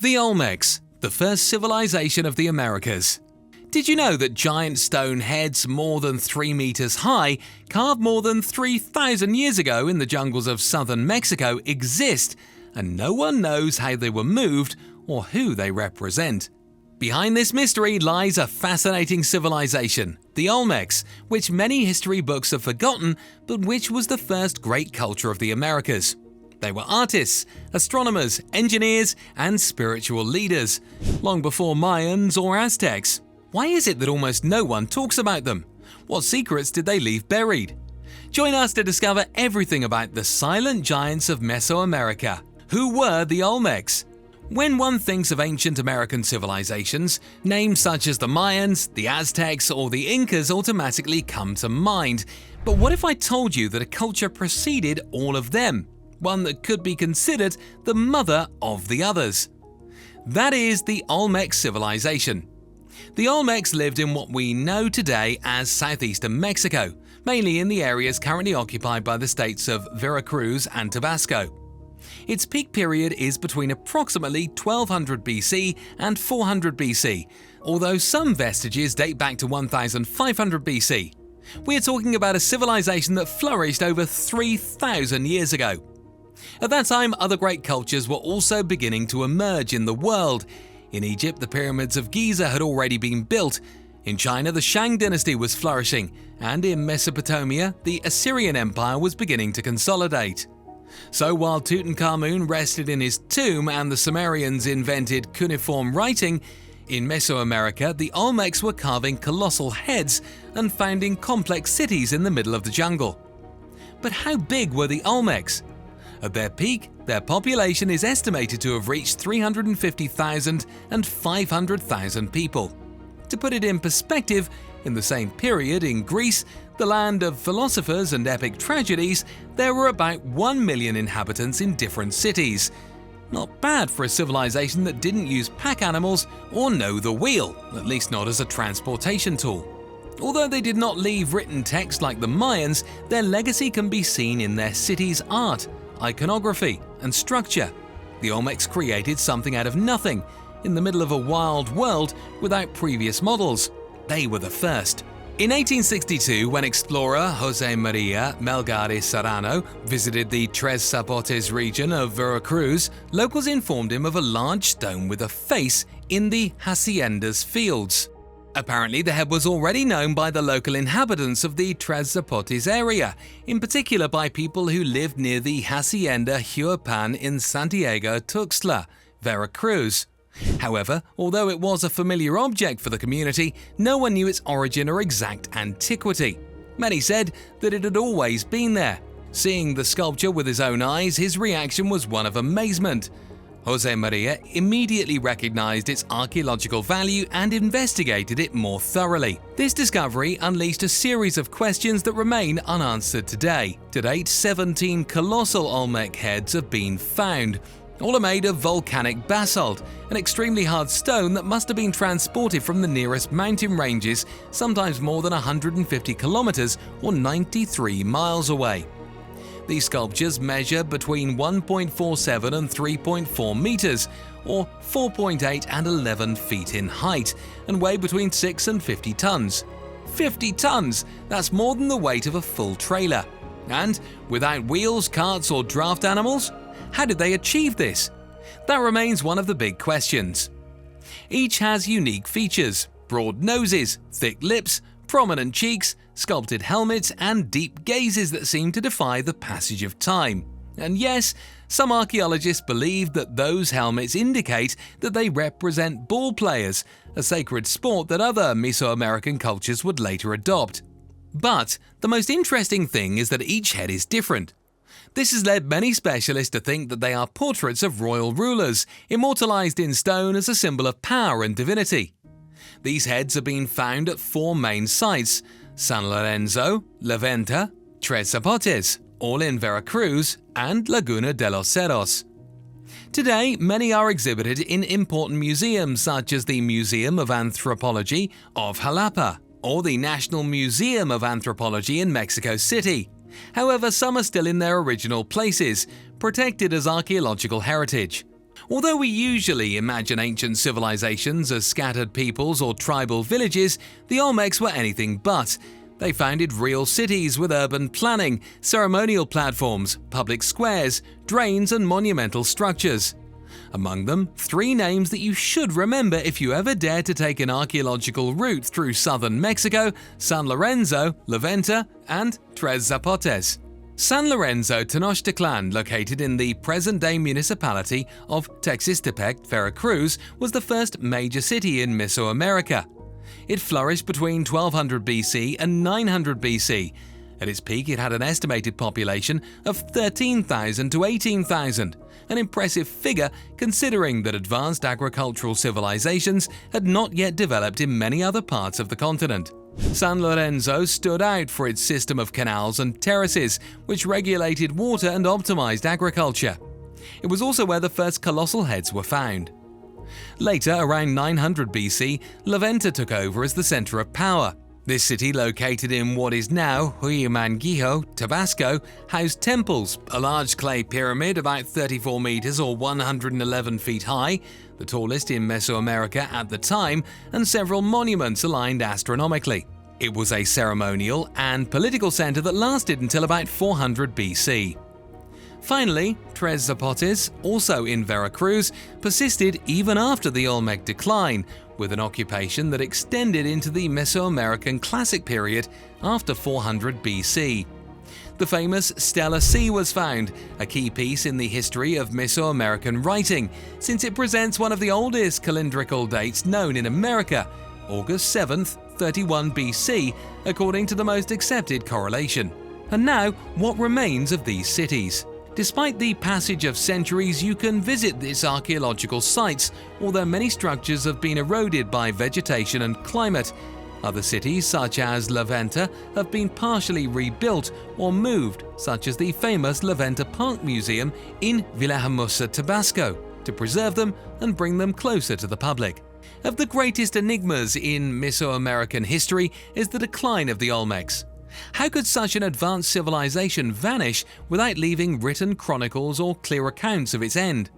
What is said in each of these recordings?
The Olmecs, the first civilization of the Americas. Did you know that giant stone heads more than 3 meters high, carved more than 3,000 years ago in the jungles of southern Mexico, exist, and no one knows how they were moved or who they represent? Behind this mystery lies a fascinating civilization, the Olmecs, which many history books have forgotten, but which was the first great culture of the Americas. They were artists, astronomers, engineers, and spiritual leaders, long before Mayans or Aztecs. Why is it that almost no one talks about them? What secrets did they leave buried? Join us to discover everything about the silent giants of Mesoamerica. Who were the Olmecs? When one thinks of ancient American civilizations, names such as the Mayans, the Aztecs, or the Incas automatically come to mind. But what if I told you that a culture preceded all of them? One that could be considered the mother of the others. That is the Olmec civilization. The Olmecs lived in what we know today as southeastern Mexico, mainly in the areas currently occupied by the states of Veracruz and Tabasco. Its peak period is between approximately 1200 BC and 400 BC, although some vestiges date back to 1500 BC. We are talking about a civilization that flourished over 3,000 years ago. At that time, other great cultures were also beginning to emerge in the world. In Egypt, the pyramids of Giza had already been built. In China, the Shang dynasty was flourishing, and in Mesopotamia, the Assyrian Empire was beginning to consolidate. So while Tutankhamun rested in his tomb and the Sumerians invented cuneiform writing, in Mesoamerica, the Olmecs were carving colossal heads and founding complex cities in the middle of the jungle. But how big were the Olmecs? At their peak, their population is estimated to have reached 350,000 and 500,000 people. To put it in perspective, in the same period in Greece, the land of philosophers and epic tragedies, there were about 1 million inhabitants in different cities. Not bad for a civilization that didn't use pack animals or know the wheel, at least not as a transportation tool. Although they did not leave written text like the Mayans, their legacy can be seen in their cities' art, iconography, and structure. The Olmecs created something out of nothing, in the middle of a wild world without previous models. They were the first. In 1862, when explorer Jose Maria Melgares Serrano visited the Tres Zapotes region of Veracruz, locals informed him of a large stone with a face in the hacienda's fields. Apparently, the head was already known by the local inhabitants of the Tres Zapotes area, in particular by people who lived near the Hacienda Huapan in Santiago Tuxtla, Veracruz. However, although it was a familiar object for the community, no one knew its origin or exact antiquity. Many said that it had always been there. Seeing the sculpture with his own eyes, his reaction was one of amazement. Jose Maria immediately recognized its archaeological value and investigated it more thoroughly. This discovery unleashed a series of questions that remain unanswered today. To date, 17 colossal Olmec heads have been found. All are made of volcanic basalt, an extremely hard stone that must have been transported from the nearest mountain ranges, sometimes more than 150 kilometers or 93 miles away. These sculptures measure between 1.47 and 3.4 meters, or 4.8 and 11 feet in height, and weigh between 6 and 50 tons. 50 tons! That's more than the weight of a full trailer. And without wheels, carts, or draft animals? How did they achieve this? That remains one of the big questions. Each has unique features: broad noses, thick lips, prominent cheeks, sculpted helmets, and deep gazes that seem to defy the passage of time. And yes, some archaeologists believe that those helmets indicate that they represent ball players, a sacred sport that other Mesoamerican cultures would later adopt. But the most interesting thing is that each head is different. This has led many specialists to think that they are portraits of royal rulers, immortalized in stone as a symbol of power and divinity. These heads have been found at 4 main sites: San Lorenzo, La Venta, Tres Zapotes, all in Veracruz, and Laguna de los Cerros. Today, many are exhibited in important museums such as the Museum of Anthropology of Jalapa or the National Museum of Anthropology in Mexico City. However, some are still in their original places, protected as archaeological heritage. Although we usually imagine ancient civilizations as scattered peoples or tribal villages, the Olmecs were anything but. They founded real cities with urban planning, ceremonial platforms, public squares, drains and monumental structures. Among them, 3 names that you should remember if you ever dare to take an archaeological route through southern Mexico: San Lorenzo, La Venta, and Tres Zapotes. San Lorenzo Tenochtitlan, located in the present-day municipality of Texistepec, Veracruz, was the first major city in Mesoamerica. It flourished between 1200 BC and 900 BC. At its peak, it had an estimated population of 13,000 to 18,000, an impressive figure considering that advanced agricultural civilizations had not yet developed in many other parts of the continent. San Lorenzo stood out for its system of canals and terraces, which regulated water and optimized agriculture. It was also where the first colossal heads were found. Later, around 900 BC, La Venta took over as the center of power. This city, located in what is now Huimanguillo, Tabasco, housed temples, a large clay pyramid about 34 meters or 111 feet high, the tallest in Mesoamerica at the time, and several monuments aligned astronomically. It was a ceremonial and political center that lasted until about 400 BC. Finally, Tres Zapotes, also in Veracruz, persisted even after the Olmec decline, with an occupation that extended into the Mesoamerican Classic period after 400 BC. The famous Stela C was found, a key piece in the history of Mesoamerican writing, since it presents one of the oldest calendrical dates known in America, August 7th, 31 BC, according to the most accepted correlation. And now, what remains of these cities? Despite the passage of centuries, you can visit these archaeological sites, although many structures have been eroded by vegetation and climate. Other cities, such as La Venta, have been partially rebuilt or moved, such as the famous La Venta Park Museum in Villahermosa, Tabasco, to preserve them and bring them closer to the public. Of the greatest enigmas in Mesoamerican history is the decline of the Olmecs. How could such an advanced civilization vanish without leaving written chronicles or clear accounts of its end?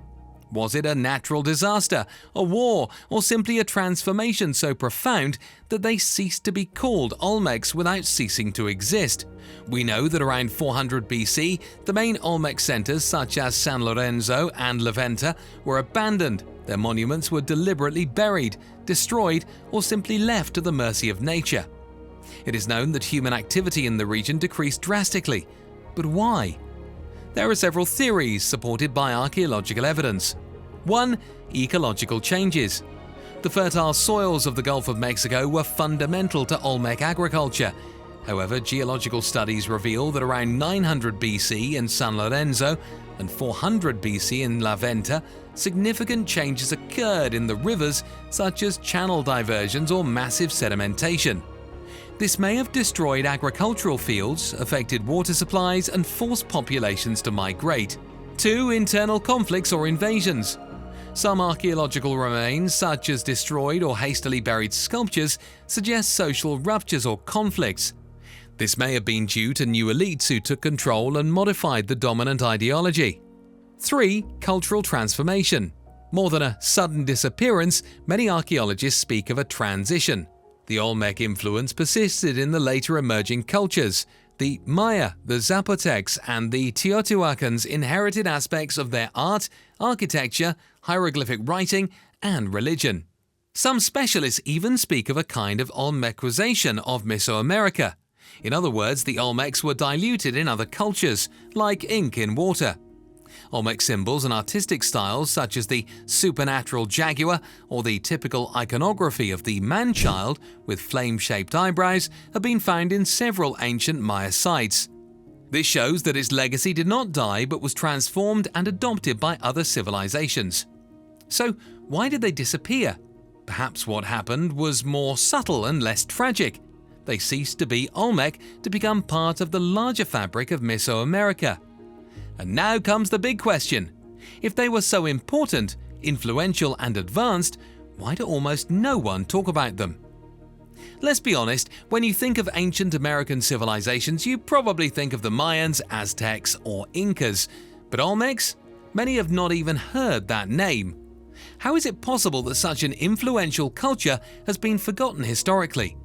Was it a natural disaster, a war, or simply a transformation so profound that they ceased to be called Olmecs without ceasing to exist? We know that around 400 BC, the main Olmec centers such as San Lorenzo and La Venta were abandoned. Their monuments were deliberately buried, destroyed, or simply left to the mercy of nature. It is known that human activity in the region decreased drastically. But why? There are several theories supported by archaeological evidence. 1. Ecological changes. The fertile soils of the Gulf of Mexico were fundamental to Olmec agriculture. However, geological studies reveal that around 900 BC in San Lorenzo and 400 BC in La Venta, significant changes occurred in the rivers, such as channel diversions or massive sedimentation. This may have destroyed agricultural fields, affected water supplies, and forced populations to migrate. 2. Internal conflicts or invasions. Some archaeological remains, such as destroyed or hastily buried sculptures, suggest social ruptures or conflicts. This may have been due to new elites who took control and modified the dominant ideology. 3. Cultural transformation. More than a sudden disappearance, many archaeologists speak of a transition. The Olmec influence persisted in the later emerging cultures. The Maya, the Zapotecs, and the Teotihuacans inherited aspects of their art, architecture, hieroglyphic writing, and religion. Some specialists even speak of a kind of Olmecization of Mesoamerica. In other words, the Olmecs were diluted in other cultures, like ink in water. Olmec symbols and artistic styles such as the supernatural jaguar or the typical iconography of the man-child with flame-shaped eyebrows have been found in several ancient Maya sites. This shows that its legacy did not die but was transformed and adopted by other civilizations. So, why did they disappear? Perhaps what happened was more subtle and less tragic. They ceased to be Olmec to become part of the larger fabric of Mesoamerica. And now comes the big question. If they were so important, influential and advanced, why do almost no one talk about them? Let's be honest, when you think of ancient American civilizations, you probably think of the Mayans, Aztecs, or Incas. But Olmecs? Many have not even heard that name. How is it possible that such an influential culture has been forgotten historically?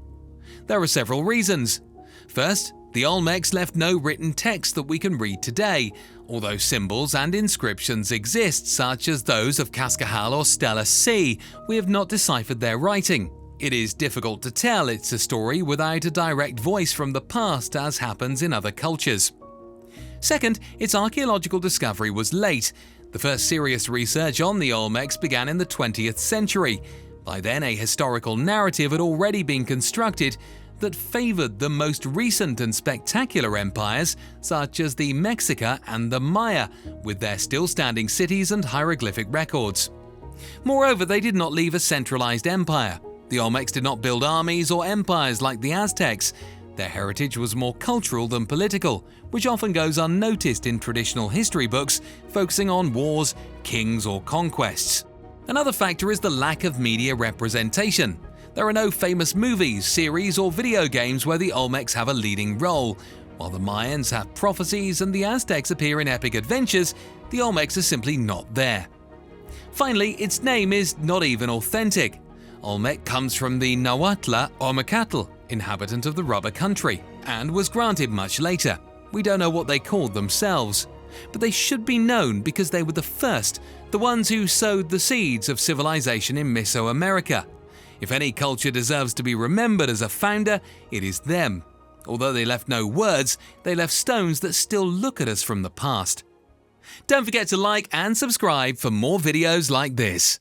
There are several reasons. First, the Olmecs left no written text that we can read today, although symbols and inscriptions exist, such as those of Cascahal or Stela C. We have not deciphered their writing. It is difficult to tell it's a story without a direct voice from the past, as happens in other cultures. Second, its archaeological discovery was late. The first serious research on the Olmecs began in the 20th century. By then, a historical narrative had already been constructed that favored the most recent and spectacular empires, such as the Mexica and the Maya, with their still-standing cities and hieroglyphic records. Moreover, they did not leave a centralized empire. The Olmecs did not build armies or empires like the Aztecs. Their heritage was more cultural than political, which often goes unnoticed in traditional history books focusing on wars, kings, or conquests. Another factor is the lack of media representation. There are no famous movies, series, or video games where the Olmecs have a leading role. While the Mayans have prophecies and the Aztecs appear in epic adventures, the Olmecs are simply not there. Finally, its name is not even authentic. Olmec comes from the Nahuatl Omecatl, inhabitant of the rubber country, and was granted much later. We don't know what they called themselves, but they should be known because they were the first, the ones who sowed the seeds of civilization in Mesoamerica. If any culture deserves to be remembered as a founder, it is them. Although they left no words, they left stones that still look at us from the past. Don't forget to like and subscribe for more videos like this.